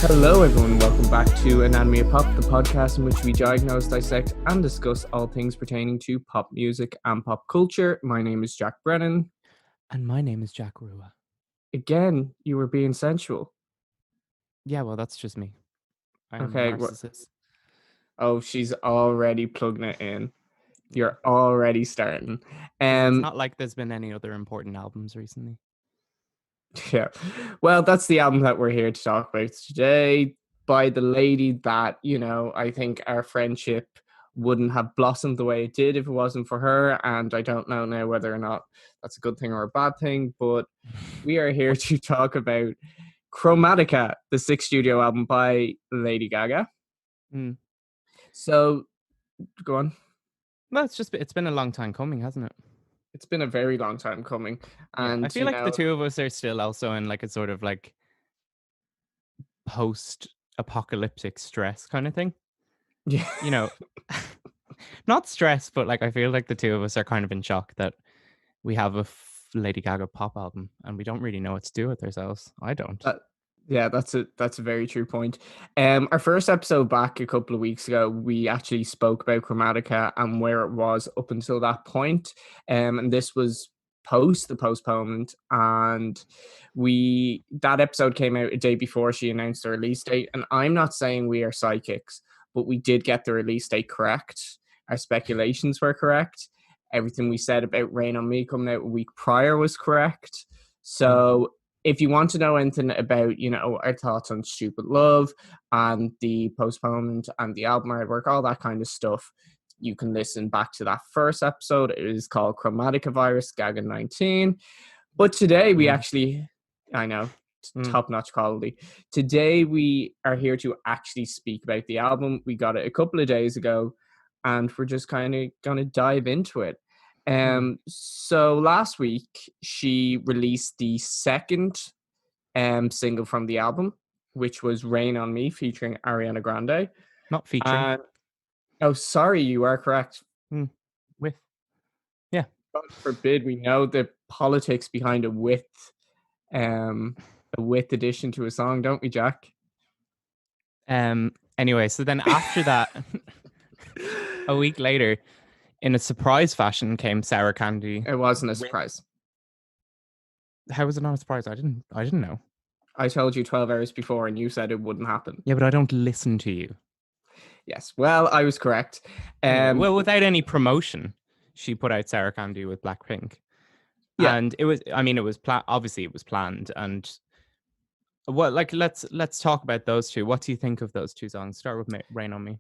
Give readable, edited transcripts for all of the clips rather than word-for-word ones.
Hello, everyone. Welcome back to Anatomy of Pop, the podcast in which we diagnose, dissect, and discuss all things pertaining to pop music and pop culture. My name is Jack Brennan. And my name is Jack Rua. Again, you were being sensual. Yeah, well, that's just me. I am a Okay. narcissist. Oh, she's already plugging it in. Yeah. You're already starting. Because it's not like there's been any other important albums recently. Yeah. Well, that's the album that we're here to talk about today, by the lady that, I think our friendship wouldn't have blossomed the way it did if it wasn't for her. And I don't know now whether or not that's a good thing or a bad thing, but we are here to talk about Chromatica, the sixth studio album by Lady Gaga. Mm. So, go on. Well, it's been a long time coming, hasn't it? It's been a very long time coming. And I feel like the two of us are still also in like a sort of like post-apocalyptic stress kind of thing. Yeah. Not stress, but like I feel like the two of us are kind of in shock that we have a Lady Gaga pop album and we don't really know what to do with ourselves. I don't. Yeah, that's a very true point. Our first episode back a couple of weeks ago, we actually spoke about Chromatica and where it was up until that point. And this was post the postponement, and that episode came out a day before she announced the release date. And I'm not saying we are psychics, but we did get the release date correct. Our speculations were correct. Everything we said about Rain on Me coming out a week prior was correct. So if you want to know anything about, our thoughts on Stupid Love and the postponement and the album artwork, all that kind of stuff, you can listen back to that first episode. It is called Chromatica Virus, Gaga 19. But today we actually, I know, top-notch quality. Today we are here to actually speak about the album. We got it a couple of days ago, and we're just kind of going to dive into it. So last week she released the second single from the album, which was Rain on Me featuring Ariana Grande. Not featuring. Oh, sorry, you are correct. With. Yeah. God forbid we know the politics behind a with addition to a song, don't we, Jack? Anyway, so then after that, a week later, in a surprise fashion, came Sour Candy. It wasn't a surprise. How was it not a surprise? I didn't know. I told you 12 hours before and you said it wouldn't happen. Yeah, but I don't listen to you. Yes, well, I was correct. Well, without any promotion, she put out Sour Candy with Blackpink. Yeah. And it was obviously it was planned. And well, like, let's talk about those two. What do you think of those two songs? Start with Rain on Me.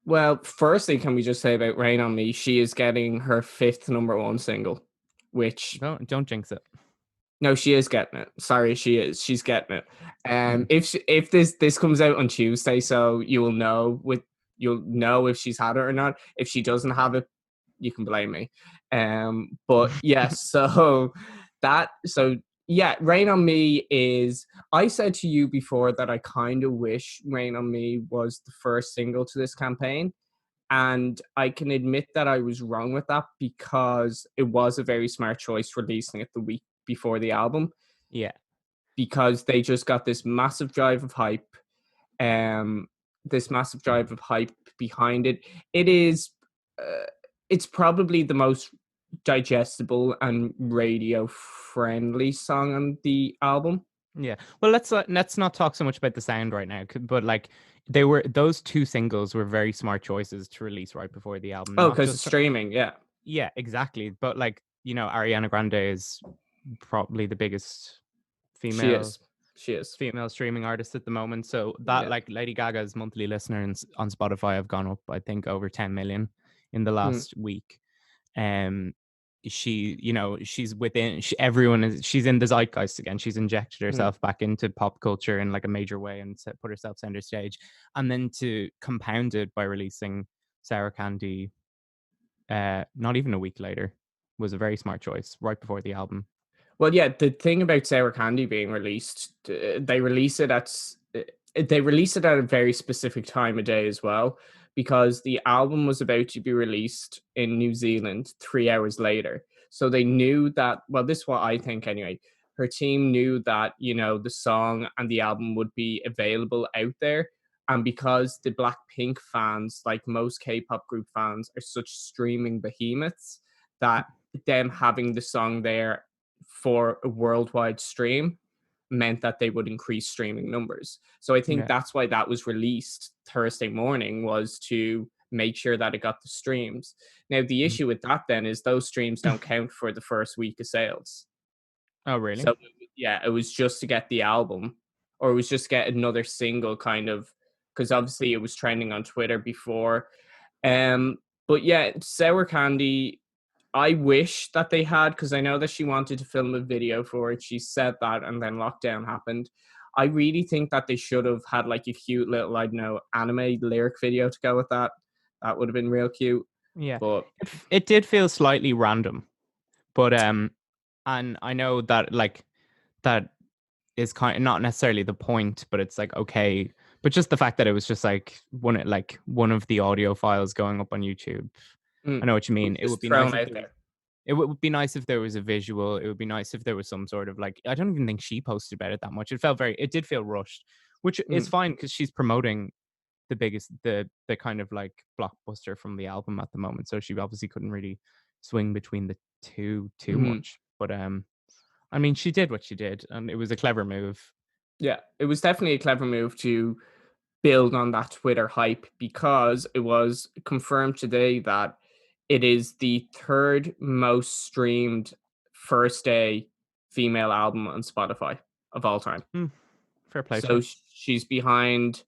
Well, firstly, can we just say about Rain on Me, she is getting her 5th number 1 single, which... Don't jinx it. No, she is getting it. Sorry, she is. She's getting it. If this comes out on Tuesday, so you'll know if she's had it or not. If she doesn't have it, you can blame me. But yes, Rain on Me is... I said to you before that I kind of wish Rain on Me was the first single to this campaign. And I can admit that I was wrong with that because it was a very smart choice releasing it the week before the album. Yeah. Because they just got this massive drive of hype. Behind it. It is... it's probably the most digestible and radio friendly song on the album. Yeah. Well, let's not talk so much about the sound right now, but like those two singles were very smart choices to release right before the album. Oh, because it's streaming, yeah. Yeah, exactly. But like, Ariana Grande is probably the biggest female female streaming artist at the moment. So that like Lady Gaga's monthly listeners on Spotify have gone up, I think, over 10 million in the last week. She, she's she's in the zeitgeist again. She's injected herself back into pop culture in like a major way and put herself center stage. And then to compound it by releasing Sour Candy, not even a week later, was a very smart choice right before the album. Well, yeah, the thing about Sour Candy being released, they release it at a very specific time of day as well, because the album was about to be released in New Zealand 3 hours later. So they knew that, well, this is what I think anyway, her team knew that, you know, the song and the album would be available out there. And because the Blackpink fans, like most K-pop group fans, are such streaming behemoths, that them having the song there for a worldwide stream meant that they would increase streaming numbers. So I think Yeah. that's why that was released Thursday morning, was to make sure that it got the streams. Now the Mhm. issue with that then is those streams don't count for the first week of sales. Oh, really? So yeah, it was just to get the album, or it was just get another single kind of, because obviously it was trending on Twitter before. Um, but yeah, Sour Candy, I wish that they had, because I know that she wanted to film a video for it. She said that, and then lockdown happened. I really think that they should have had like a cute little, I don't know, anime lyric video to go with that. That would have been real cute. Yeah. But It did feel slightly random, but and I know that like that is kind of not necessarily the point, but it's like okay, but just the fact that it was just like one of the audio files going up on YouTube. I mm, know what you it mean. was It would just be nice thrown if out there was there. it would be nice if there was a visual. It would be nice if there was some sort of like I don't even think she posted about it that much. It did feel rushed, which is Mm, fine because she's promoting the kind of like blockbuster from the album at the moment. So she obviously couldn't really swing between the two too mhm. much. But I mean she did what she did and it was a clever move. Yeah, it was definitely a clever move to build on that Twitter hype, because it was confirmed today that it is the third most streamed first day female album on Spotify of all time. Hmm, fair play to So her. she's behind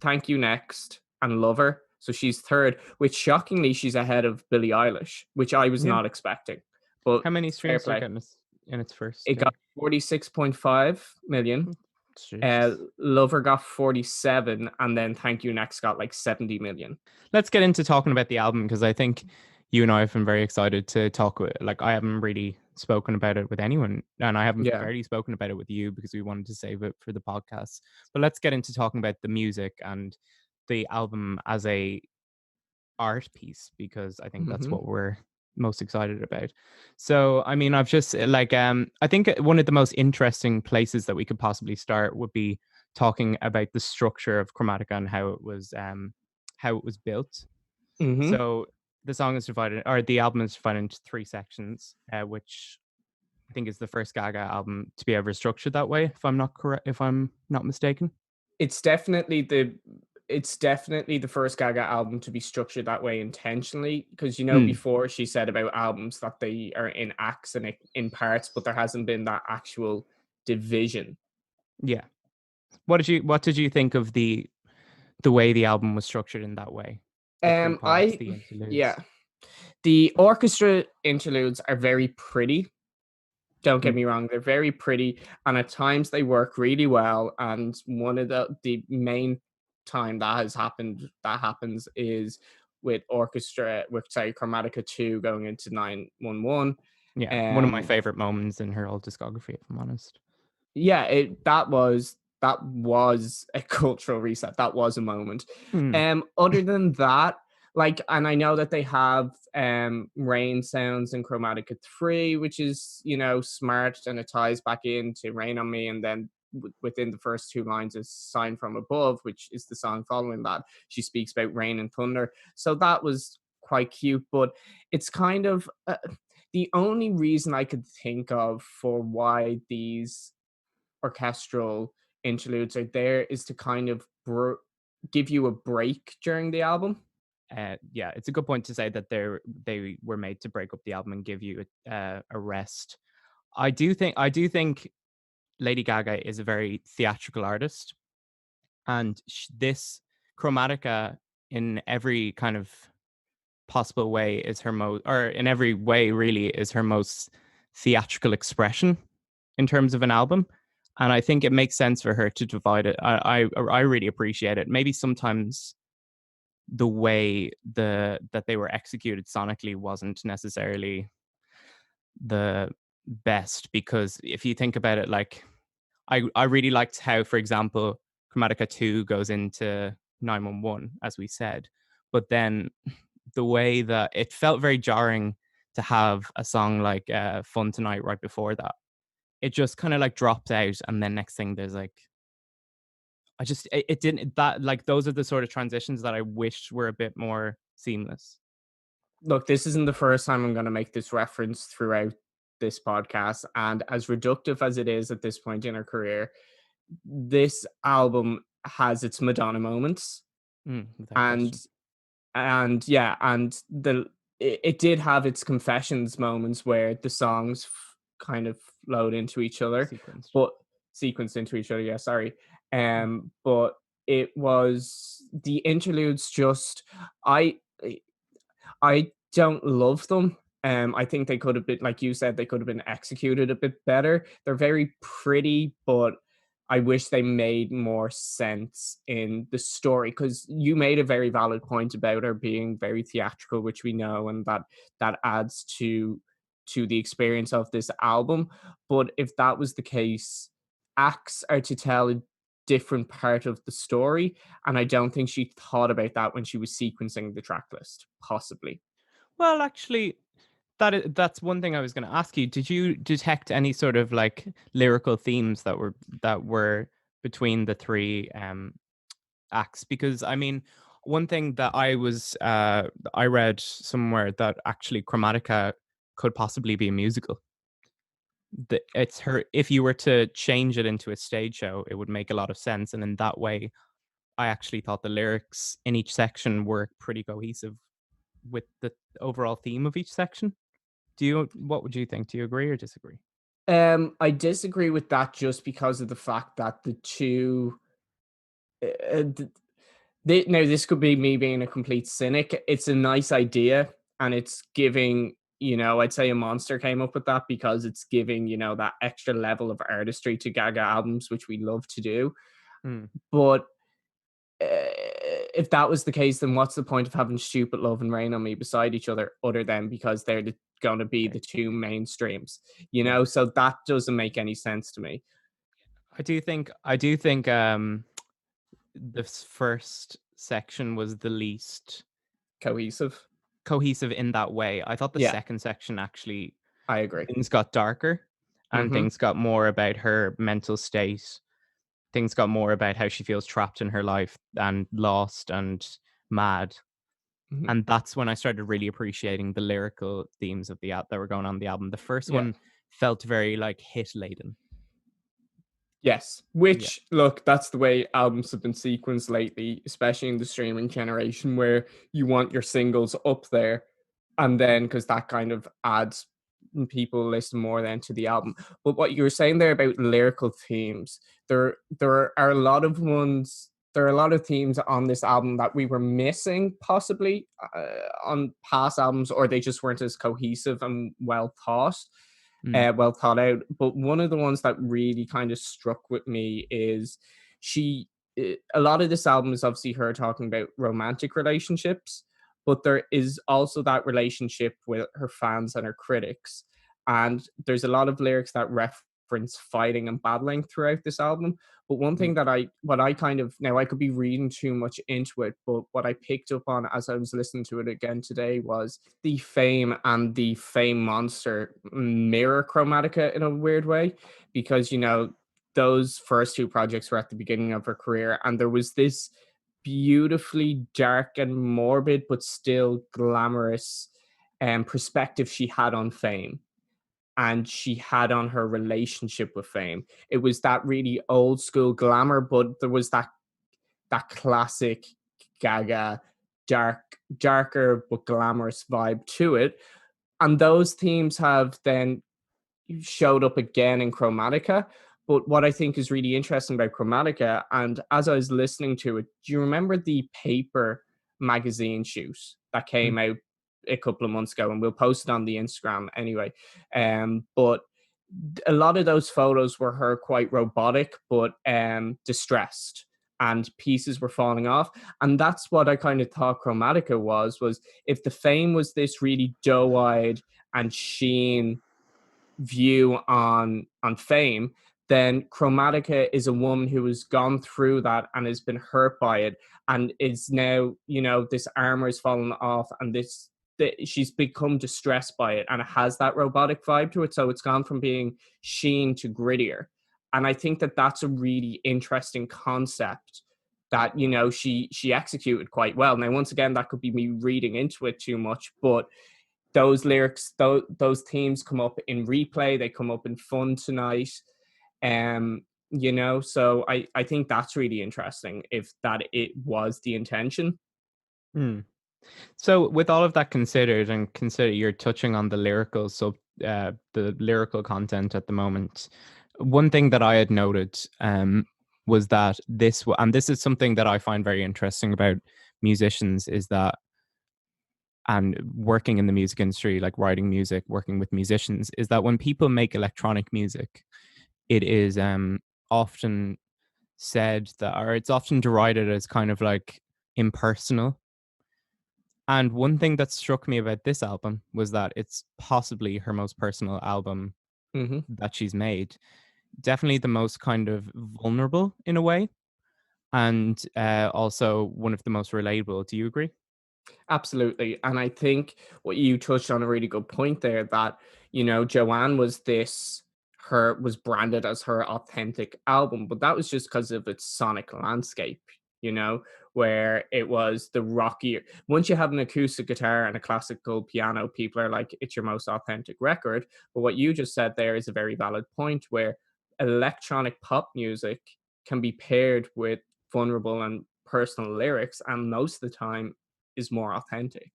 Thank You Next and Lover. So she's third, which shockingly she's ahead of Billie Eilish, which I was Yeah. not expecting. But How many fair streams did it play. get in its first It got day? 46.5 million. Jesus. Lover got 47, and then Thank You Next got like 70 million. Let's get into talking about the album because I think you and I have been very excited to talk with. Like, I haven't really spoken about it with anyone, and I haven't Yeah. barely spoken about it with you because we wanted to save it for the podcast. But let's get into talking about the music and the album as a art piece because I think that's Hmm. what we're most excited about. So, I mean, I've just like I think one of the most interesting places that we could possibly start would be talking about the structure of Chromatica and how it was built. Hmm. So the song is divided, or the album is divided into three sections, which I think is the first Gaga album to be ever structured that way. If I'm not correct, if I'm not mistaken. It's definitely the first Gaga album to be structured that way intentionally, because you know Hmm. before she said about albums that they are in acts and in parts, but there hasn't been that actual division. Yeah. What did you think of the way the album was structured in that way? The three parts, I the Yeah, interludes. the orchestra interludes are very pretty. Don't get Mm, me wrong, they're very pretty, and at times they work really well. And one of the main time that happens is with Chromatica 2 going into 911. yeah, one of my Um favorite moments in her whole discography, if I'm honest. yeah, that was a cultural reset. That was a moment. Mm, Other than that, like, and I know that they have rain sounds in Chromatica 3, which is, you know, smart, and it ties back into Rain on Me, and then within the first two lines is Sign from Above, which is the song following that. She speaks about rain and thunder. So that was quite cute, but it's kind of the only reason I could think of for why these orchestral interludes are there is to kind of give you a break during the album. yeah, it's a good point to say that they were made to break up the album and give you a rest. I do think Lady Gaga is a very theatrical artist, and this Chromatica in every kind of possible way is her most, or in every way really is her most theatrical expression in terms of an album. And I think it makes sense for her to divide it. I really appreciate it. Maybe sometimes the way that they were executed sonically wasn't necessarily the best because if you think about it, like I really liked how, for example, Chromatica 2 goes into 911, as we said, but then the way that it felt very jarring to have a song like Fun Tonight right before that. it just kind of like dropped out, and then next thing there's like it didn't that like those are the sort of transitions that I wish were a bit more seamless. Look, this isn't the first time I'm going to make this reference throughout this podcast. And as reductive as it is at this point in her career, this album has its Madonna moments. Without And question. yeah, and it did have its confessions moments where the songs kind of flowed into each other, Sequenced. but sequenced into each other. Yeah, sorry. Mm. But it was the interludes. Just I I don't love them. I think they could have been, like you said, they could have been executed a bit better. They're very pretty, but I wish they made more sense in the story. Because you made a very valid point about her being very theatrical, which we know, and that adds to the experience of this album. But if that was the case, acts are to tell a different part of the story, and I don't think she thought about that when she was sequencing the track list, possibly. Well, actually, that's one thing I was going to ask you. Did you detect any sort of like lyrical themes that were between the three acts? Because I mean, one thing that I read somewhere that actually Chromatica could possibly be a musical. It's her. If you were to change it into a stage show, it would make a lot of sense, and in that way, I actually thought the lyrics in each section were pretty cohesive with the overall theme of each section. What would you think? Do you agree or disagree? I disagree with that just because of the fact that the two. Uh, now, this could be me being a complete cynic. It's a nice idea, and it's giving. I'd say a monster came up with that because it's giving that extra level of artistry to Gaga albums, which we love to do. Mm, But if that was the case, then what's the point of having Stupid Love and Rain on Me beside each other, other than because they're going to be okay. the two mainstreams? Yeah. So that doesn't make any sense to me. I do think this first section was the least Cohesive. cohesive in that way. I thought the Yeah, second section actually I agree. things got darker and Hmm. things got more about her mental state. Things got more about how she feels trapped in her life and lost and mad. Hmm. And that's when I started really appreciating the lyrical themes of that were going on the album. The first Yeah. one felt very like hit laden. Yes, Yeah. which look, that's the way albums have been sequenced lately, especially in the streaming generation, where you want your singles up there, and then because that kind of adds people listen more then to the album. But what you were saying there about lyrical themes, there are a lot of ones. There are a lot of themes on this album that we were missing, possibly on past albums, or they just weren't as cohesive and Mm, well thought out. But one of the ones that really kind of struck with me is she. A lot of this album is obviously her talking about romantic relationships, but there is also that relationship with her fans and her critics. And there's a lot of lyrics that reference fighting and battling throughout this album. But one thing mm, that what I kind of, now I could be reading too much into it, but what I picked up on as I was listening to it again today was the Fame and the Fame Monster mirror Chromatica in a weird way, because those first two projects were at the beginning of her career, and there was this beautifully dark and morbid but still glamorous perspective she had on Fame, and she had on her relationship with Fame. It was that really old school glamour, but there was that classic Gaga darker but glamorous vibe to it. And those themes have then showed up again in Chromatica. But what I think is really interesting about Chromatica, and as I was listening to it, do you remember the Paper magazine shoot that mm, came out a couple of months ago? And we'll post it on the Instagram anyway. But a lot of those photos were her quite robotic, but distressed, and pieces were falling off. And that's what I kind of thought Chromatica was if the Fame was this really doe-eyed and sheen view on Fame, then Chromatica is a woman who has gone through that and has been hurt by it, and is now, this armor is fallen off, and this she's become distressed by it, and it has that robotic vibe to it. So it's gone from being sheen to grittier, and I think that that's a really interesting concept that, you know, she executed quite well. Now, once again, that could be me reading into it too much, but those lyrics, those themes come up in replay. They come up in Fun Tonight. You know, so I think that's really interesting if that it was the intention. Hmm. So with all of that considered, and consider you're touching on the lyrical the lyrical content at the moment, one thing that I had noted was that and this is something that I find very interesting about musicians, is that, and working in the music industry, like writing music, working with musicians, is that when people make electronic music, it is often said that, or it's often derided as kind of like impersonal. And one thing that struck me about this album was that it's possibly her most personal album Hmm. that she's made. Definitely the most kind of vulnerable in a way, and also one of the most relatable. Do you agree? Absolutely. And I think what you touched on a really good point there, that, you know, Joanne was was branded as her authentic album, but that was just because of its sonic landscape, you know, where it was the rockier. Once you have an acoustic guitar and a classical piano, people are like, it's your most authentic record. But what you just said there is a very valid point, where electronic pop music can be paired with vulnerable and personal lyrics, and most of the time is more authentic.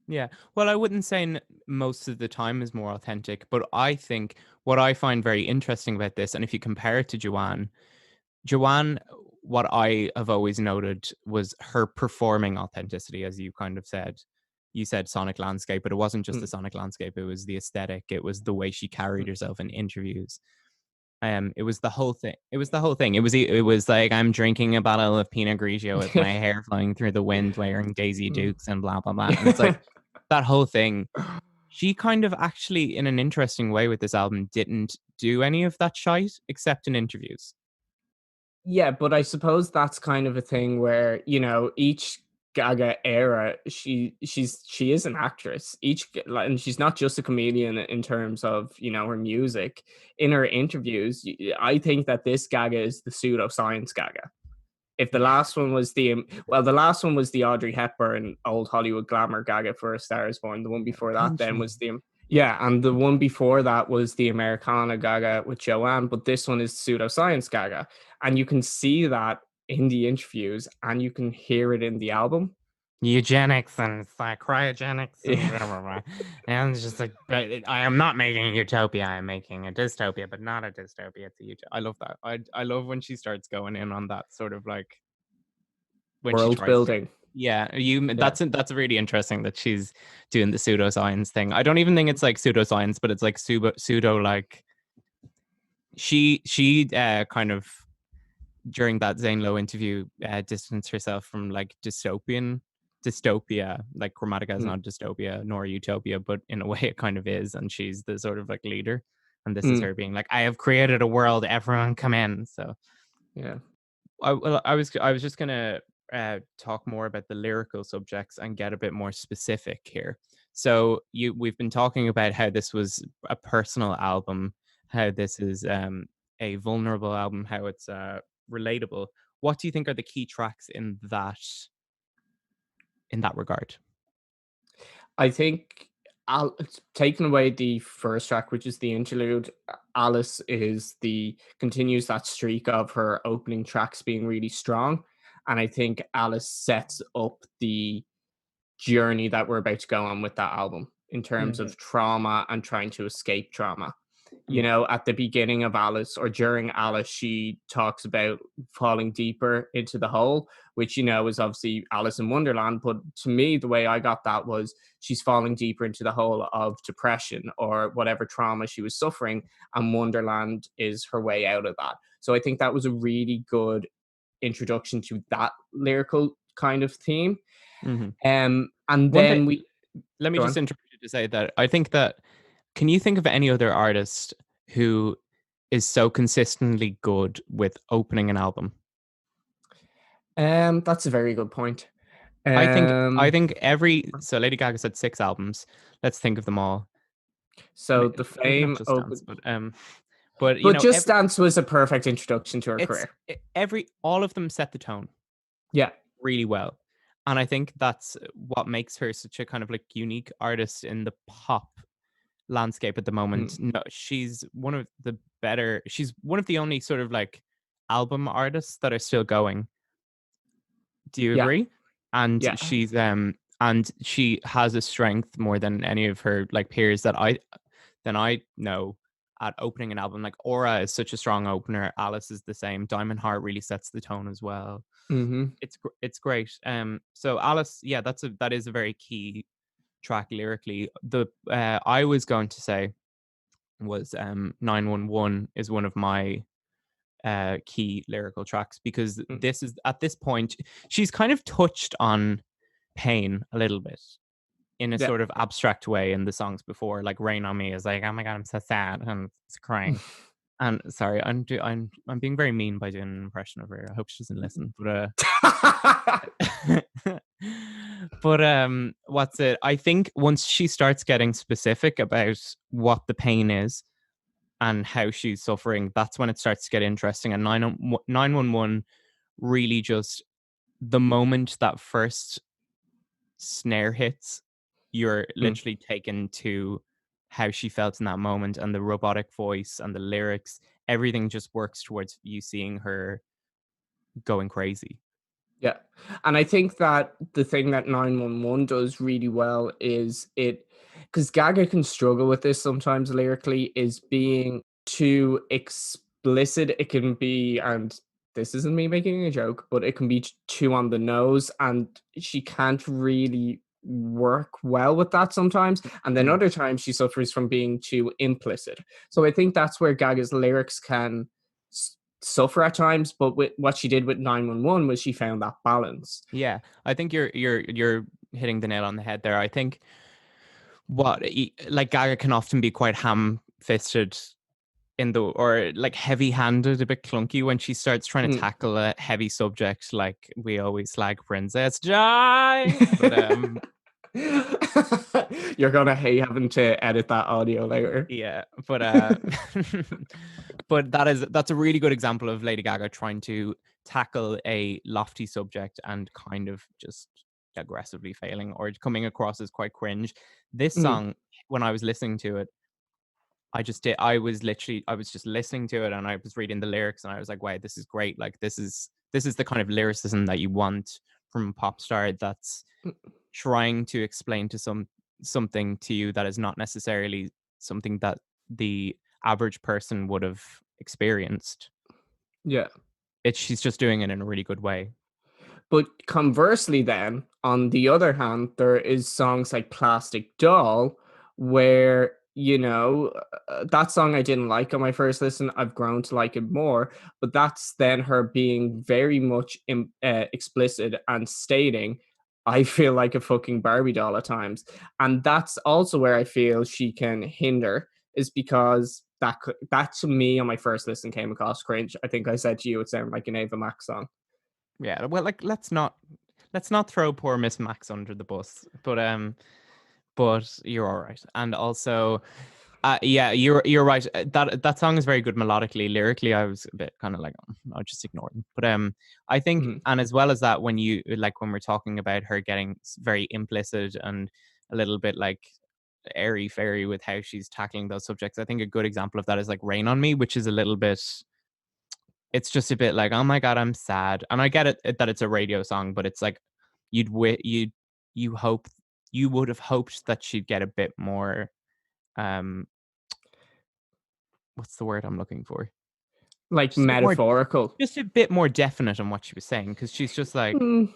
Yeah. Well, I wouldn't say most of the time is more authentic, but I think what I find very interesting about this, and if you compare it to Joanne, what I have always noted was her performing authenticity, as you kind of said. You said sonic landscape, but it wasn't just the Mm. sonic landscape. It was the aesthetic. It was the way she carried herself in interviews. It was the whole thing. It was the whole thing. It was like, I'm drinking a bottle of Pinot Grigio with my hair flying through the wind, wearing Daisy Mm. Dukes and blah blah blah. And it's like that whole thing. She kind of actually, in an interesting way, with this album, didn't do any of that shite except in interviews. Yeah, but I suppose that's kind of a thing where, you know, each Gaga era, she is an actress. And she's not just a comedian in terms of, you know, her music. In her interviews, I think that this Gaga is the pseudoscience Gaga. If the Yeah. last one was the last one was the Audrey Hepburn old Hollywood glamour Gaga for A Star Is Born. The one before that Pinch then me. was yeah, and the one before that was the Americana Gaga with Joanne, but this one is pseudoscience Gaga, and you can see that in the interviews, and you can hear it in the album. Eugenics and cryogenics and Yeah. blah, blah, blah. And it's just like, but I am not making a utopia. I'm making a dystopia, but not a dystopia. It's a utopia. I love that. I love when she starts going in on that sort of like, when she World tries to. building. Yeah, Yeah. that's really interesting that she's doing the pseudoscience thing. I don't even think it's like pseudoscience, but it's like pseudo like, she kind of, during that Zane Lowe interview, distanced herself from like dystopia. Like Chromatica is Mm. not dystopia nor utopia, but in a way it kind of is, and she's the sort of like leader. And this is Mm. her being like, I have created a world, everyone come in. So Yeah. I was just gonna talk more about the lyrical subjects and get a bit more specific here. So we've been talking about how this was a personal album, how this is a vulnerable album, how it's relatable. What do you think are the key tracks in that regard? I think it's taken away the first track, which is the interlude. Alice continues that streak of her opening tracks being really strong, and I think Alice sets up the journey that we're about to go on with that album in terms Hmm. of trauma and trying to escape trauma. You Yeah. know, at the beginning of Alice, or during Alice, she talks about falling deeper into the hole, which, you know, is obviously Alice in Wonderland. But to me, the way I got that was she's falling deeper into the hole of depression or whatever trauma she was suffering, and Wonderland is her way out of that. So I think that was a really good introduction to that lyrical kind of theme. Hmm. And One thing, then we let me go just on. interrupt you to say that I think that, can you think of any other artist who is so consistently good with opening an album? That's a very good point. I Um, think so Lady Gaga said 6 albums. Let's think of them all. so the Maybe not Fame Just Dance, open, but but Just Dance was a perfect introduction to her career. every all of them set the tone Yeah. really well. And I think that's what makes her such a kind of like unique artist in the pop landscape at the moment. Mm. No, she's one of the better, she's one of the only sort of like album artists that are still going. Do you Yeah. agree? And Yeah. and she has a strength more than any of her like peers that I know at opening an album. Like Aura is such a strong opener. Alice is the same. Diamond Heart really sets the tone as well. Mm-hmm. It's great. So Alice, yeah, that is a very key track lyrically. The I was going to say was 911 is one of my key lyrical tracks, because Mm. this is at this point she's kind of touched on pain a little bit in a Yeah. sort of abstract way in the songs before. Like Rain on Me is like, oh my god, I'm so sad and it's crying. And sorry, I'm being very mean by doing an impression of her. I hope she doesn't listen. But what's it? I think once she starts getting specific about what the pain is and how she's suffering, that's when it starts to get interesting. And 911 really just, the moment that first snare hits, you're Mm. literally taken to how she felt in that moment, and the robotic voice and the lyrics, everything just works towards you seeing her going crazy. Yeah. And I think that the thing that 911 does really well is it, because Gaga can struggle with this sometimes lyrically, is being too explicit. It can be, and this isn't me making a joke, but it can be too on the nose, and she can't really work well with that sometimes. And then Mm. other times she suffers from being too implicit. So I think that's where Gaga's lyrics can suffer at times, but with what she did with 911 was she found that balance. Yeah, I think you're hitting the nail on the head there. I think like Gaga can often be quite ham-fisted or like heavy-handed, a bit clunky when she starts trying to Mm. tackle a heavy subject. Like we always slag Princess Di, but You're gonna hate having to edit that audio later. yeah, but but that's a really good example of Lady Gaga trying to tackle a lofty subject and kind of just aggressively failing or coming across as quite cringe. This Mm. song, when I was listening to it, I was just listening to it and I was reading the lyrics and I was like, wow, this is great. Like this is the kind of lyricism that you want from a pop star, that's trying to explain to something to you that is not necessarily something that the average person would have experienced. Yeah. She's just doing it in a really good way. But conversely, then, on the other hand, there is songs like Plastic Doll, where, that song I didn't like on my first listen. I've grown to like it more. But that's then her being very much explicit and stating, I feel like a fucking Barbie doll at times. And that's also where I feel she can hinder, is because that to me on my first listen came across cringe. I think I said to you it sounded like an Ava Max song. Yeah, well, like let's not throw poor Miss Max under the bus, but you're all right. And also, yeah, you're right. That song is very good melodically. Lyrically, I was a bit kind of like, I'll just ignore them. But I think, Mhm. and as well as that, when we're talking about her getting very implicit and a little bit like airy fairy with how she's tackling those subjects, I think a good example of that is like Rain on Me, which is a little bit. It's just a bit like, oh my god, I'm sad, and I get it that it's a radio song, but it's like you hope you would have hoped that she'd get a bit more um what's the word I'm looking for? Like Just a bit more metaphorical. just a bit more definite on what she was saying, because she's just like, Mm,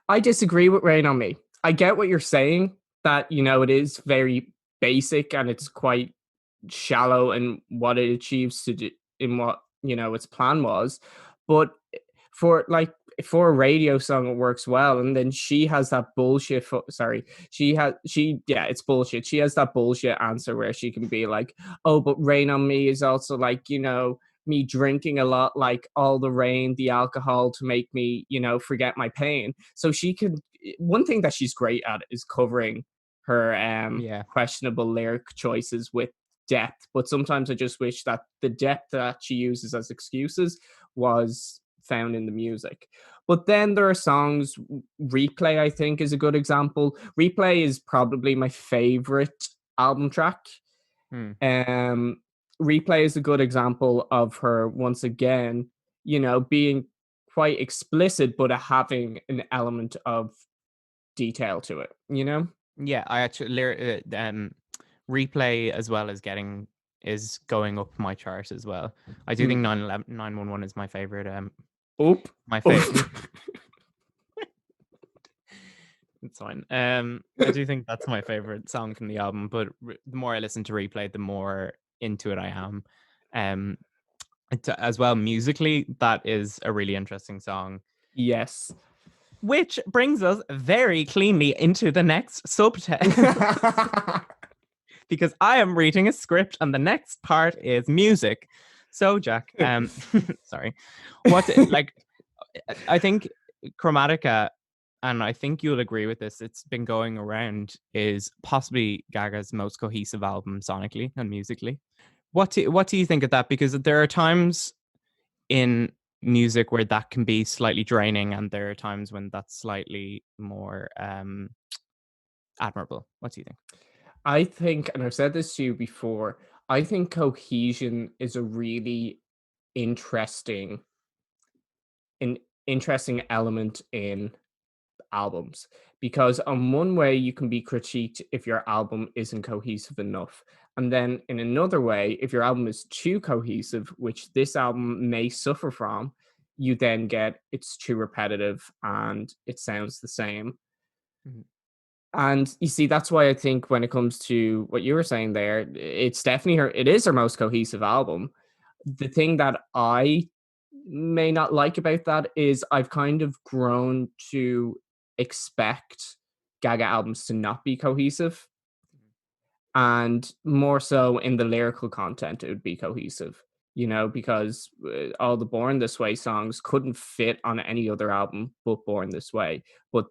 I disagree with Rain on Me. I get what you're saying, that, it is very basic and it's quite shallow in what it achieves to do, in what, its plan was. But for like for a radio song, it works well. And then she has that bullshit. Sorry, yeah, it's bullshit. She has that bullshit answer where she can be like, "Oh, but Rain on Me is also like, me drinking a lot, like all the rain, the alcohol to make me, forget my pain." So she could one thing that she's great at is covering her Yeah. questionable lyric choices with depth. But sometimes I just wish that the depth that she uses as excuses was found in the music. But then there are songs. Replay, I think, is a good example. Replay is probably my favorite album track. Hmm. Um, Replay is a good example of her once again, being quite explicit, but having an element of detail to it. Yeah, I actually replay as well as getting is going up my chart as well. I do think Mm. 911 is my favorite. Oop. My favorite. It's fine. I do think that's my favorite song from the album. But the more I listen to replay, the more into it I am. Um, as well musically, that is a really interesting song. Yes. Which brings us very cleanly into the next subtext. Because I am reading a script and the next part is music. So, Jack, sorry. I think Chromatica, and I think you'll agree with this, it's been going around, is possibly Gaga's most cohesive album sonically and musically. What do you think of that? Because there are times in music where that can be slightly draining, and there are times when that's slightly more admirable. What do you think? I think, and I've said this to you before, I think cohesion is a really interesting, an interesting element in albums, because on one way you can be critiqued if your album isn't cohesive enough, and then in another way, if your album is too cohesive, which this album may suffer from, you then get it's too repetitive and it sounds the same. Mhm. And you see, that's why I think when it comes to what you were saying there, it's definitely it is her most cohesive album. The thing that I may not like about that is I've kind of grown to expect Gaga albums to not be cohesive, and more so in the lyrical content, it would be cohesive, because all the Born This Way songs couldn't fit on any other album but Born This Way, but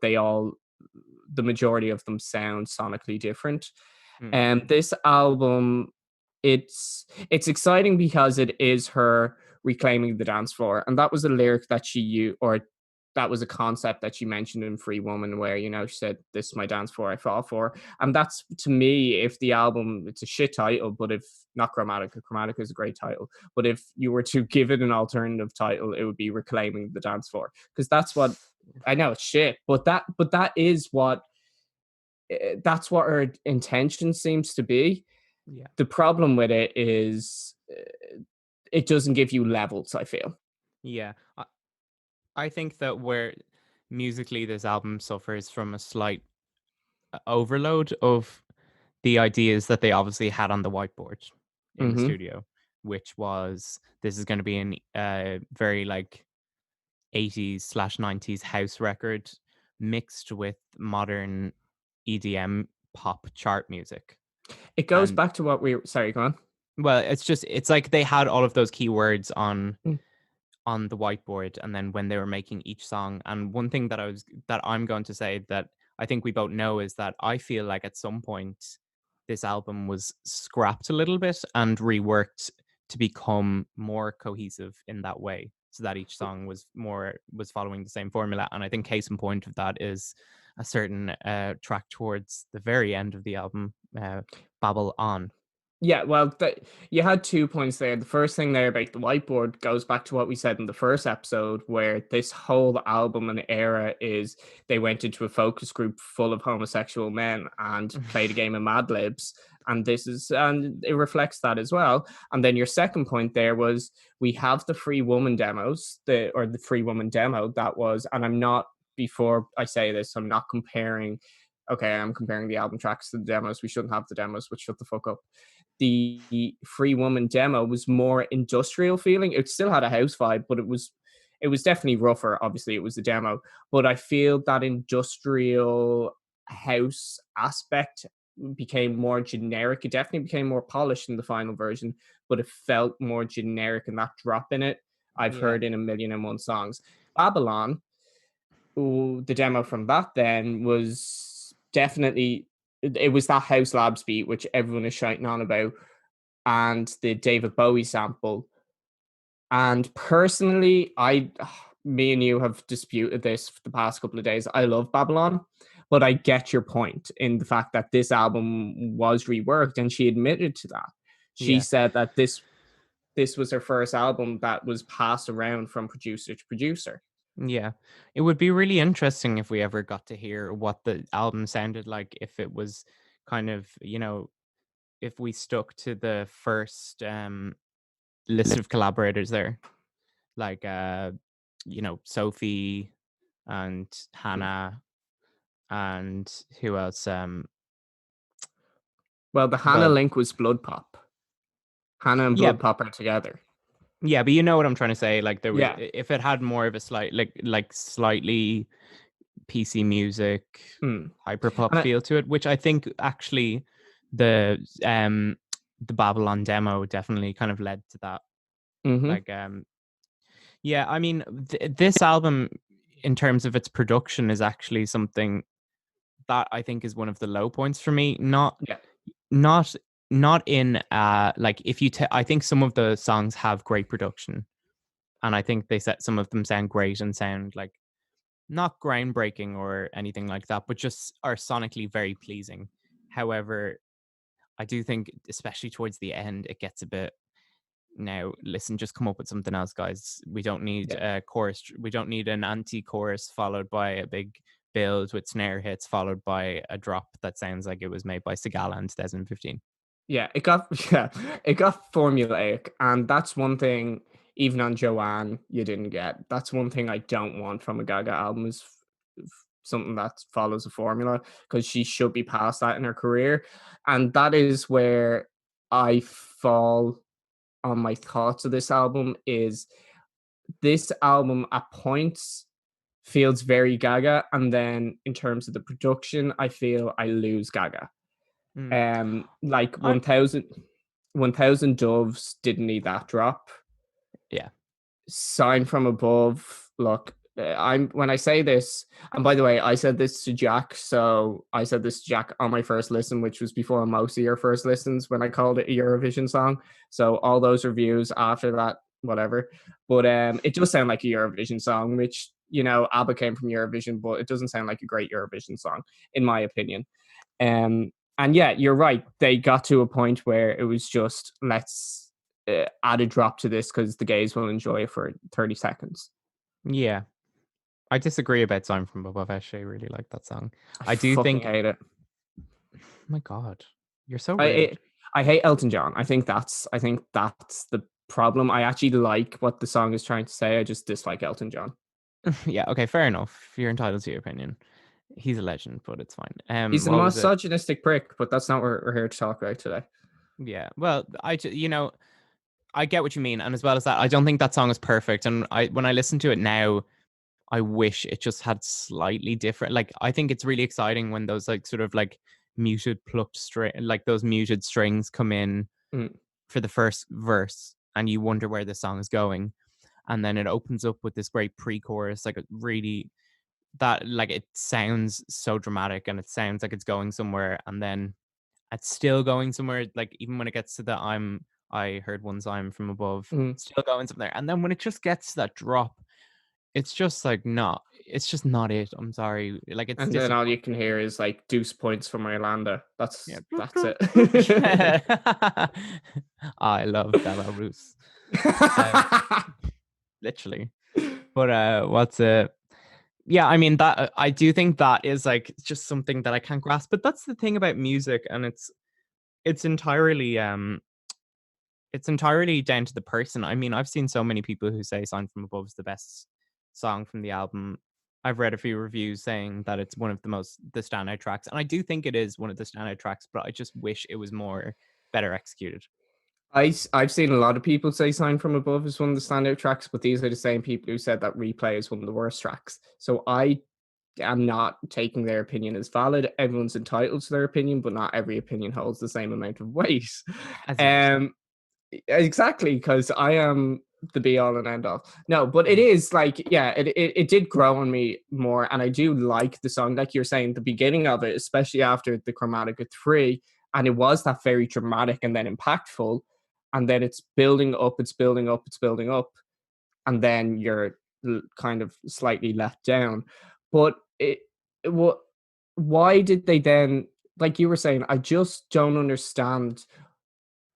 the majority of them sound sonically different. Mm. And this album, it's exciting because it is her reclaiming the dance floor, and that was a lyric that she used, or that was a concept that she mentioned in Free Woman, where she said, "This is my dance floor I fall for," and that's, to me, if the album, it's a shit title, but if not Chromatica is a great title, but if you were to give it an alternative title, it would be Reclaiming the Dance Floor, because that's what I know it's shit, but that is what that's what her intention seems to be. Yeah. The problem with it is it doesn't give you levels, I feel. Yeah. I think that where musically this album suffers from a slight overload of the ideas that they obviously had on the whiteboard in the Mhm. studio, which was this is going to be an very like 80s/90s house record mixed with modern EDM pop chart music. It goes And back to what we sorry, go on. well, it's like they had all of those keywords Mm. on the whiteboard, and then when they were making each song, and one thing that I'm going to say that I think we both know is that I feel like at some point this album was scrapped a little bit and reworked to become more cohesive in that way, so that each song was following the same formula. And I think case in point of that is a certain track towards the very end of the album, Babble On. Yeah, well, you had 2 points there. The first thing there about the whiteboard goes back to what we said in the first episode, where this whole album and era is they went into a focus group full of homosexual men and played a game of Mad Libs, and it reflects that as well. And then your second point there was we have the Free Woman demos, the Free Woman demo that was, and I'm not, before I say this, I'm not comparing. Okay, I'm comparing the album tracks to the demos. We shouldn't have the demos, but shut the fuck up. The Free Woman demo was more industrial feeling. It still had a house vibe, but it was definitely rougher. Obviously, it was a demo, but I feel that industrial house aspect became more generic. It definitely became more polished in the final version, but it felt more generic, and that drop in it I've Yeah. heard in a million and one songs. Babylon the demo from that then was definitely it was that House Labs beat which everyone is shouting on about, and the David Bowie sample. And personally, me and you have disputed this for the past couple of days. I love Babylon, but I get your point in the fact that this album was reworked, and she admitted to that. She Yeah. said that this was her first album that was passed around from producer to producer. Yeah. It would be really interesting if we ever got to hear what the album sounded like, if it was kind of, if we stuck to the first list of collaborators there, like Sophie and Hannah and who else? Well, the Hannah Well, link was Blood Pop. Hannah and yeah, Blood Pop are together. yeah, but you know what I'm trying to say. Like there was, Yeah. if it had more of a slight, like slightly PC music, Mm. hyperpop And feel to it, which I think actually the um the Babylon demo definitely kind of led to that. mhm. Like yeah, I mean this album in terms of its production is actually something that I think is one of the low points for me. Yeah. Not not in like if you I think some of the songs have great production, and I think they set some of them sound great and sound like not groundbreaking or anything like that, but just are sonically very pleasing. However, I do think, especially towards the end, it gets a bit. Now, listen, just come up with something else, guys. We don't need Yeah. a chorus. We don't need an anti-chorus followed by a big build with snare hits followed by a drop that sounds like it was made by Sigala in 2015. Yeah, it got yeah, it got formulaic, and that's one thing even on Joanne you didn't get. That's one thing I don't want from a Gaga album is something that follows a formula, because she should be past that in her career. And that is where I fall on my thoughts of this album is this album at points feels very Gaga, and then in terms of the production, I feel I lose Gaga. Mm. Like I 1000 Doves didn't need that drop. Yeah. Sign from Above. Look, I'm when I say this, and by the way, I said this to Jack. So I said this to Jack on my first listen, which was before most of your first listens when I called it a Eurovision song. So all those reviews after that, whatever. But it does sound like a Eurovision song, which ABBA came from Eurovision, but it doesn't sound like a great Eurovision song, in my opinion. And yeah, you're right. They got to a point where it was just let's add a drop to this because the gays will enjoy it for 30 seconds. Yeah. I disagree about Sign from Above. I actually really like that song. I I do fucking think, hate it. oh my God, you're so I, rude. I hate Elton John. I think that's the problem. I actually like what the song is trying to say. I just dislike Elton John. Yeah, okay, fair enough. You're entitled to your opinion. He's a legend, but it's fine. He's a What was it? misogynistic prick, but that's not what we're here to talk about today. Yeah, well, I get what you mean, and as well as that, I don't think that song is perfect. And when I listen to it now, I wish it just had slightly different. Like, I think it's really exciting when those like sort of like muted plucked string, like those muted strings come in Mm, for the first verse, and you wonder where the song is going, and then it opens up with this great pre-chorus, like a really that like it sounds so dramatic and it sounds like it's going somewhere, and then it's still going somewhere. Like even when it gets to the I heard one time from above, mm. still going somewhere, and then when it just gets to that drop, it's just like not. It's just not it. I'm sorry. Like it's And then all you can disappointing. hear is like deuce points from Irlanda. Yeah. That's it. I love Belarus. Um, literally. But what's it? Yeah, I mean that I do think that is like just something that I can't grasp. But that's the thing about music, and it's entirely it's entirely down to the person. I mean, I've seen so many people who say "Sign from Above" is the best song from the album. I've read a few reviews saying that it's one of the standout tracks, and I do think it is one of the standout tracks. But I just wish it was more better executed. I've seen a lot of people say Sign from Above is one of the standout tracks, but these are the same people who said that Replay is one of the worst tracks. So I am not taking their opinion as valid. Everyone's entitled to their opinion, but not every opinion holds the same amount of weight. As you were saying. Um, exactly, because I am. the be all and end all. No, but it is like, yeah, it did grow on me more, and I do like the song, like you're saying, the beginning of it, especially after the Chromatica 3, and it was that very dramatic and then impactful, and then it's building up, it's building up, it's building up, and then you're kind of slightly let down. But what? Why did they then? Like you were saying, I just don't understand.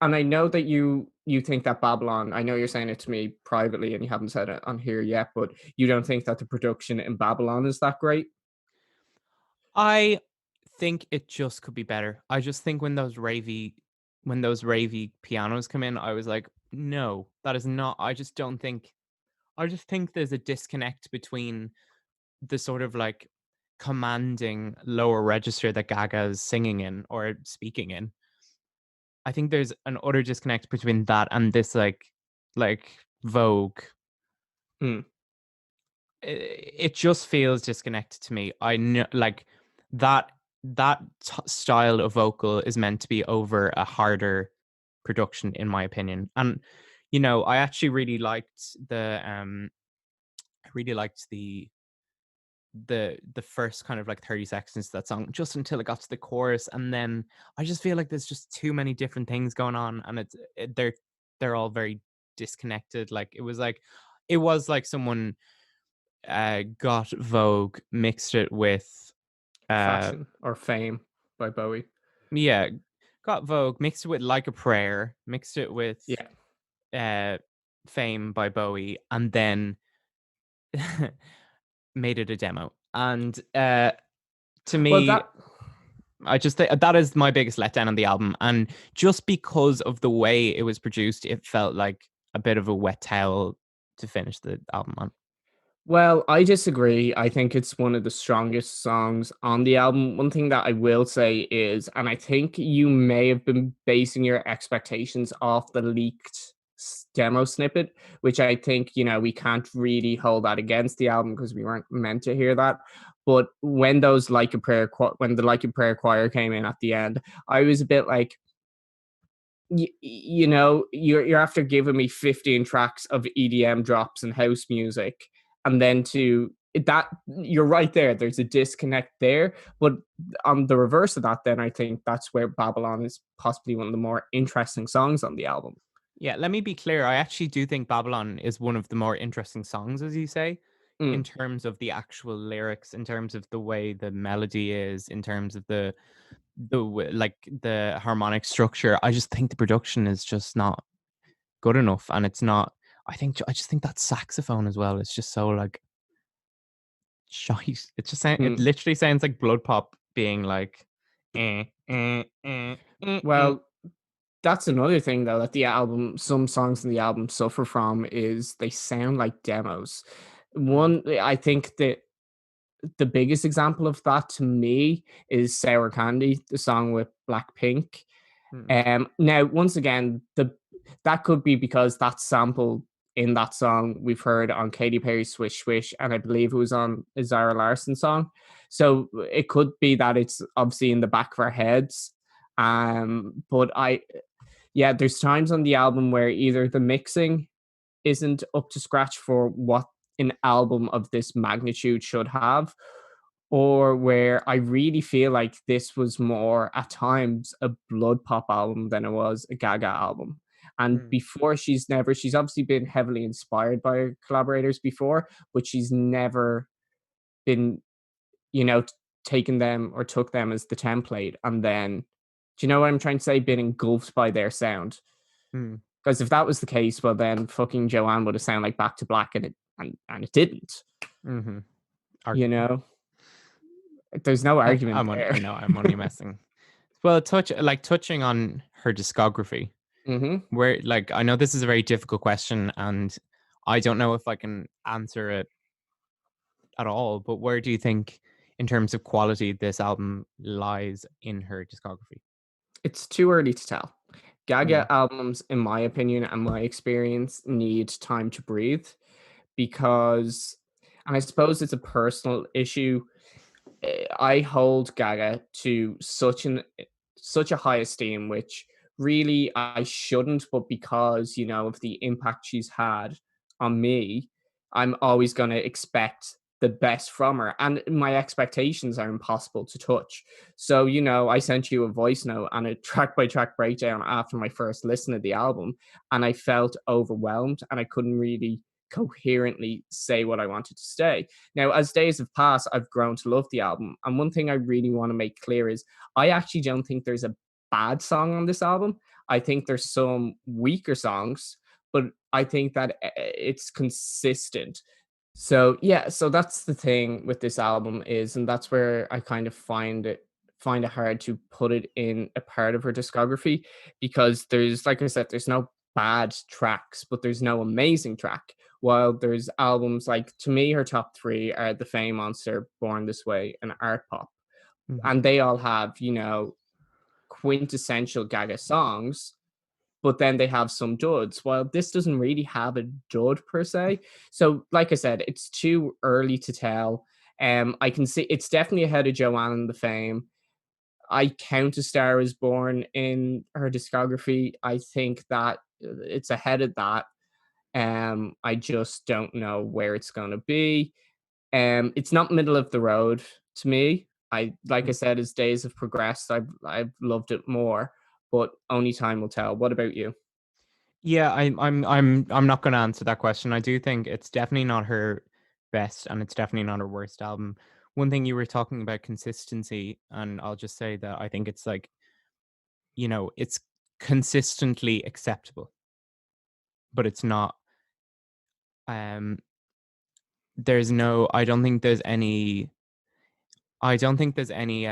And I know that you think that Babylon. I know you're saying it to me privately, and you haven't said it on here yet. But you don't think that the production in Babylon is that great? I think it just could be better. I just think when those ravey pianos come in, I was like, no, that is not. I just don't think. I just think there's a disconnect between the sort of like commanding lower register that Gaga is singing in or speaking in. I think there's an utter disconnect between that and this like Vogue. Hmm. It just feels disconnected to me. I know like that style of vocal is meant to be over a harder production, in my opinion. And I actually really liked the first kind of like 30 seconds of that song just until it got to the chorus, and then I just feel like there's just too many different things going on, and they're all very disconnected. Like it was like someone got Vogue, mixed it with uh Fashion or Fame by Bowie. yeah, got Vogue, mixed it with Like a Prayer, mixed it with Yeah. uh Fame by Bowie, and then made it a demo. And to Well, me, that I just think that is my biggest letdown on the album. And just because of the way it was produced, it felt like a bit of a wet towel to finish the album on. Well, I disagree. I think it's one of the strongest songs on the album. One thing that I will say is, and I think you may have been basing your expectations off the leaked demo snippet, which I think, we can't really hold that against the album because we weren't meant to hear that. But when those Like a Prayer, when the Like a Prayer choir came in at the end, I was a bit like, you're after giving me 15 tracks of EDM drops and house music, and then to that, you're right there, there's a disconnect there. But on the reverse of that, then I think that's where Babylon is possibly one of the more interesting songs on the album. Yeah, let me be clear. I actually do think Babylon is one of the more interesting songs, as you say, in Mm, terms of the actual lyrics, in terms of the way the melody is, in terms of like the harmonic structure. I just think the production is just not good enough, and it's not. I just think that saxophone as well is just so like shite. It mm. literally sounds like Blood Pop being like, Well, that's another thing though, that some songs in the album suffer from, is they sound like demos. Mm, One, I think that the biggest example of that to me is Sour Candy, the song with Blackpink. mm, Now, once again, that could be because that sample in that song we've heard on Katy Perry's Swish Swish, and I believe it was on a Zara Larsson song. So it could be that it's obviously in the back of our heads. But yeah, there's times on the album where either the mixing isn't up to scratch for what an album of this magnitude should have, or where I really feel like this was more at times a Blood Pop album than it was a Gaga album. And mm, before, she's obviously been heavily inspired by her collaborators before, but she's never been, you know, taken them or took them as the template. And then, do you know what I'm trying to say? Been engulfed by their sound. mm, Because if that was the case, well, then fucking Joanne would have sounded like Back to Black, and it didn't. mm-hmm. You Argument. know, there's no argument I there. know I'm only messing. Well, touching on her discography, Hmm. where like I know this is a very difficult question, and I don't know if I can answer it at all. But where do you think, in terms of quality, this album lies in her discography? It's too early to tell. Mm, Gaga albums, in my opinion and my experience, need time to breathe because, and I suppose it's a personal issue. I hold Gaga to such a high esteem, which really I shouldn't, but because, of the impact she's had on me, I'm always going to expect the best from her. And my expectations are impossible to touch. So, I sent you a voice note and a track by track breakdown after my first listen of the album, and I felt overwhelmed and I couldn't really coherently say what I wanted to say. Now, as days have passed, I've grown to love the album. And one thing I really want to make clear is I actually don't think there's a bad song on this album. I think there's some weaker songs, but I think that it's consistent. So yeah, so that's the thing with this album is, and that's where I kind of find it hard to put it in a part of her discography, because there's, like I said, there's no bad tracks, but there's no amazing track. While there's albums like, to me, her top three are The Fame Monster, Born This Way, and Art Pop. Mhm. And they all have, quintessential Gaga songs, but then they have some duds. While this doesn't really have a dud per se. So, like I said, it's too early to tell. I can see it's definitely ahead of Joanne and The Fame. I count A Star Is Born in her discography. I think that it's ahead of that. I just don't know where it's going to be. It's not middle of the road to me. Like I Mm. said, as days have progressed, I've loved it more, but only time will tell. What about you? Yeah, I'm not going to answer that question. I do think it's definitely not her best, and it's definitely not her worst album. One thing you were talking about consistency, and I'll just say that I think it's like, it's consistently acceptable, but it's not. Um, there's no. I don't think there's any. I don't think there's any.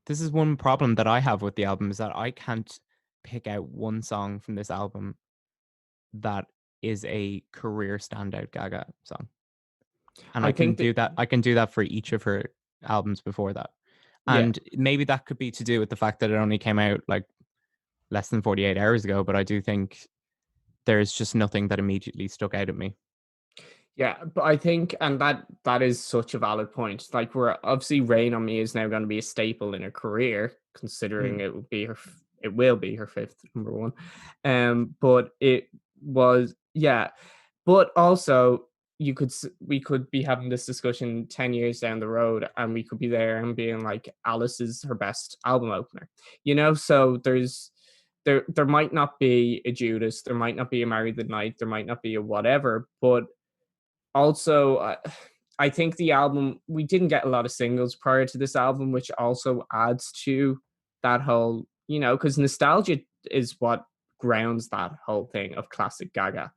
This is one problem that I have with the album, is that I can't pick out one song from this album that is a career standout Gaga song. And I I can think that, do that. I can do that for each of her albums before that. yeah, And maybe that could be to do with the fact that it only came out like less than 48 hours ago, but I do think there's just nothing that immediately stuck out at me. yeah, but I think, and that is such a valid point. Like, we're obviously, Rain on Me is now going to be a staple in her career, considering Mm, it will be her fifth number one. But it was, yeah, but also we could be having this discussion 10 years down the road, and we could be there and being like, Alice is her best album opener. So there might not be a Judas, there might not be a Marry the Night, there might not be a whatever, but also, I think the album, we didn't get a lot of singles prior to this album, which also adds to that whole, because nostalgia is what grounds that whole thing of classic Gaga.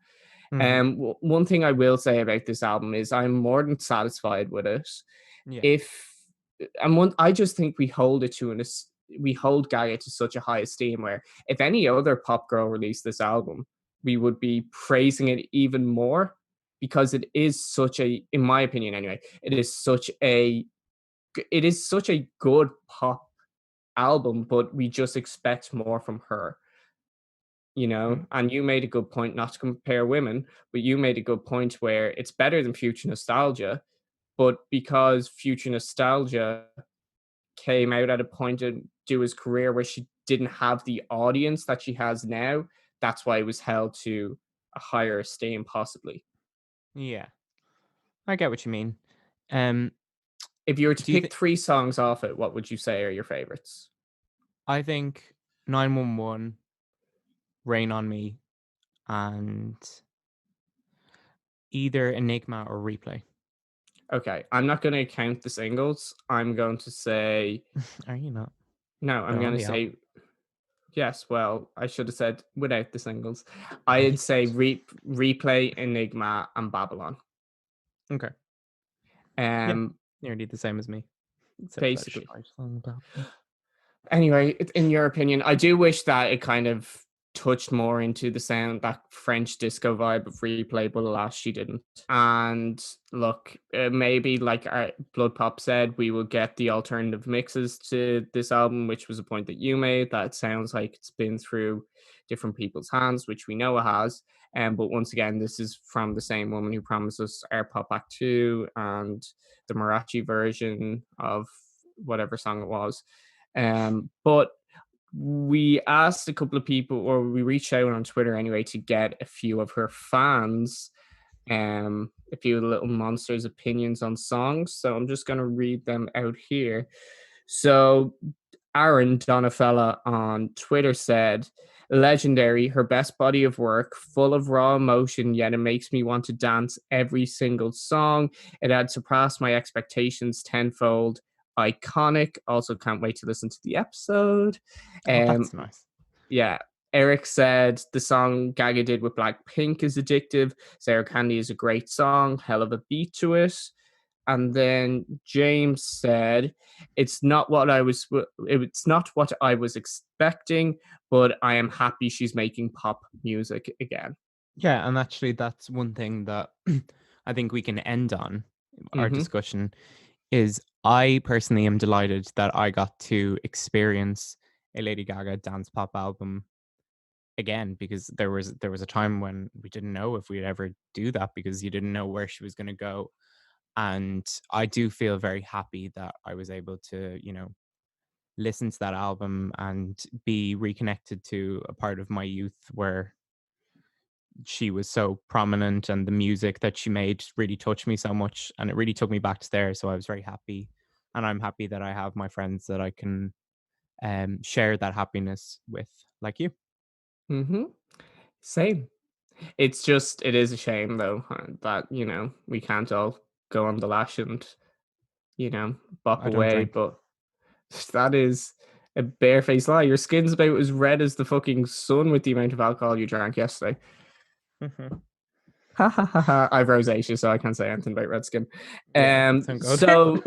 mhm. One thing I will say about this album is I'm more than satisfied with it. Yeah. If and one, I just think we hold Gaga to such a high esteem, where if any other pop girl released this album, we would be praising it even more, because it is such a, in my opinion anyway, it is such a good pop album, but we just expect more from her. Mm. And you made a good point not to compare women, but you made a good point where it's better than Future Nostalgia, but because Future Nostalgia came out at a point in his career where she didn't have the audience that she has now, that's why it was held to a higher esteem, possibly. Yeah. I get what you mean. Um, If you were to do you pick think three songs off it, what would you say are your favorites? I think 911, Rain on Me, and either Enigma or Replay. Okay, I'm not going to count the singles. I'm going to say Are you not? no. I'm They're going on to the album. say yes. Well, I should have said without the singles. I'd Right. say Replay, Enigma, and Babylon. Okay. Yeah. Um, Nearly the same as me. Except for that Basically. shite song about. Anyway, in your opinion, I do wish that it kind of touched more into the sound, that French disco vibe of Replay, but alas, she didn't. And look, maybe like our Blood Pop said, we will get the alternative mixes to this album, which was a point that you made. That sounds like it's been through different people's hands, which we know it has. But once again, this is from the same woman who promised us Air Pop Act 2 and the Marachi version of whatever song it was. But we asked a couple of people, or we reached out on Twitter anyway, to get a few of her fans, a few little monsters' opinions on songs. So I'm just going to read them out here. So Aaron Donafella on Twitter said, legendary, her best body of work, full of raw emotion, yet it makes me want to dance every single song. It had surpassed my expectations tenfold. Iconic. Also can't wait to listen to the episode. Oh, that's nice. Yeah. Eric said the song Gaga did with Blackpink is addictive. Sarah Candy is a great song, hell of a beat to it. And then James said, it's not what I was expecting, but I am happy she's making pop music again. Yeah, and actually that's one thing that I think we can end on our discussion is I personally am delighted that I got to experience a Lady Gaga dance pop album again, because there was a time when we didn't know if we'd ever do that, because you didn't know where she was going to go. And I do feel very happy that I was able to, listen to that album and be reconnected to a part of my youth where she was so prominent, and the music that she made really touched me so much, and it really took me back to there. So I was very happy, and I'm happy that I have my friends that I can share that happiness with, like you. Same. It is a shame though that we can't all go on the lash and bop I don't away, drink. but that is a barefaced lie. Your skin's about as red as the fucking sun with the amount of alcohol you drank yesterday. Ha ha ha ha. I've rosacea, so I can't say anything about red skin. So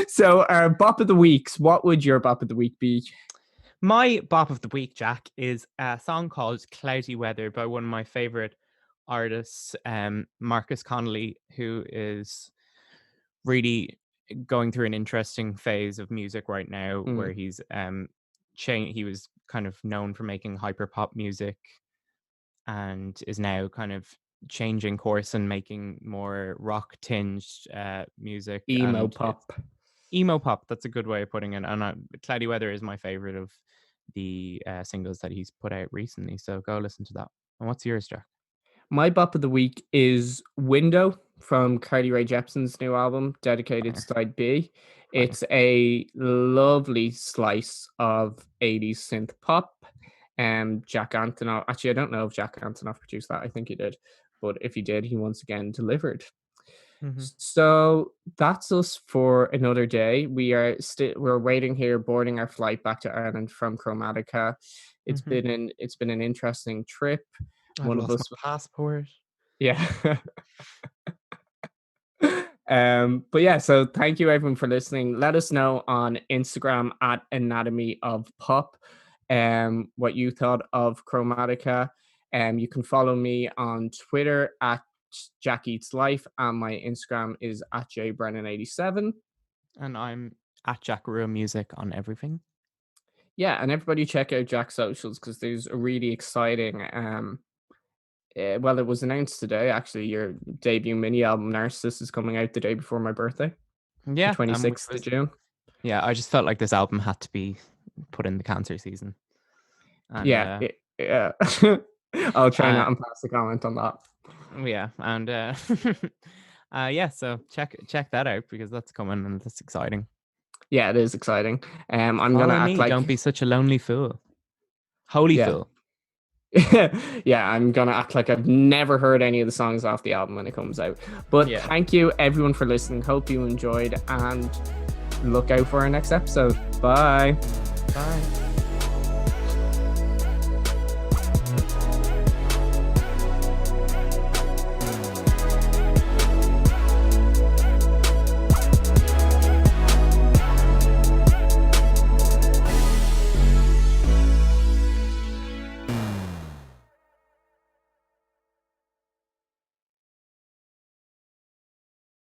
so our bop of the weeks. What would your bop of the week be? My bop of the week, Jack, is a song called Cloudy Weather by one of my favorite artists, Marcus Connolly, who is really going through an interesting phase of music right now, where he's he was kind of known for making hyper pop music and is now kind of changing course and making more rock tinged music. Emo pop. Emo pop, that's a good way of putting it. And Cloudy Weather is my favorite of the singles that he's put out recently, so go listen to that. And what's yours, Jack? My bop of the week is Window from Carly Rae Jepsen's new album, dedicated Side B. It's a lovely slice of 80s synth pop. Jack Antonoff, actually I don't know if Jack Antonoff produced that, I think he did, but if he did, he once again delivered. So that's us for another day. We're waiting here, boarding our flight back to Ireland from Chromatica. It's been an interesting trip. I've lost my passport. Yeah. But yeah, so thank you everyone for listening. Let us know on Instagram at Anatomy of Pop what you thought of Chromatica. You can follow me on Twitter at Jack Eats Life, and my Instagram is at jbrennan87. And I'm at Jack Real Music on everything. Yeah, and everybody check out Jack's socials, because there's a really exciting well, it was announced today, actually, your debut mini album, Narcissus, is coming out the day before my birthday. Yeah. 26th of June. Yeah, I just felt like this album had to be put in the cancer season. And, yeah. I'll try not and pass the comment on that. Yeah, and yeah, so check that out, because that's coming and that's exciting. Yeah, it is exciting. I'm Follow gonna act me. like, don't be such a lonely fool. Holy fool. Yeah, I'm gonna act like I've never heard any of the songs off the album when it comes out. But thank you everyone for listening. Hope you enjoyed, and look out for our next episode. Bye. Bye.